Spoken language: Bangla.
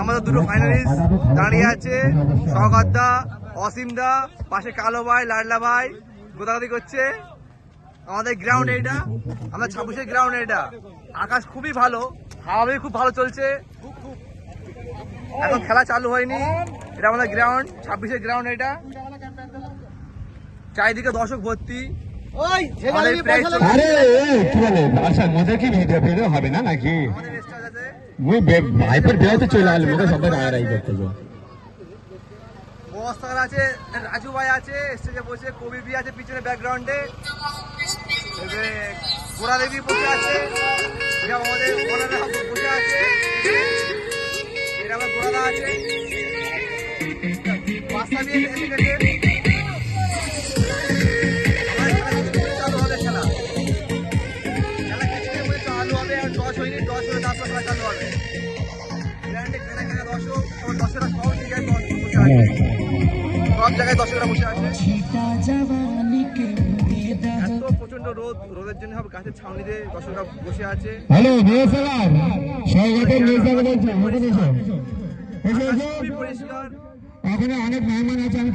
আমাদের দুটো ফাইনালিস্ট দাঁড়িয়ে আছে, সৌগত দা, অসীম দা, পাশে কালো ভাই, লাডলা ভাই গোদাগাদি করছে। আমাদের গ্রাউন্ড এটা, আমাদের 26-এর গ্রাউন্ড এটা। আকাশ খুবই ভালো, হাওয়া খুব ভালো চলছে। এখন খেলা চালু হয়নি। এটা আমাদের গ্রাউন্ড, 26-এর গ্রাউন্ড এটা। চারিদিকে দর্শক ভর্তি। আচ্ছা মজা কি ভিডিও হবে না নাকি? ভাইপার বেরোতে চলে আসলে মধ্যে সবাই রাগারাগি করতেছে। অবস্থান আছে, রাজু ভাই আছে স্টেজে বসে, কবি বি আছে পিছনে ব্যাকগ্রাউন্ডে, গোড়া দেবী বসে আছে, আমাদের বসে আছে, এটা আমার গোড়াদা আছে, পাঁচটা দিয়ে এসে গেছে। চালু হবে খেলা, খেলা কিছুক্ষণের মধ্যে চালু হবে। আর 10 হয়নি, 10 হলে তারপর খেলা চালু হবে। দর্শক, দর্শকরা সব জায়গায় বসে আছে, সব জায়গায় দর্শকরা বসে আছে। এত প্রচন্ড রোদ, রোদের জন্য সব গাছের ছাউনিতে দর্শকরা বসে আছে। খুবই পরিষ্কার। অনেক মেহমান আছে, আমি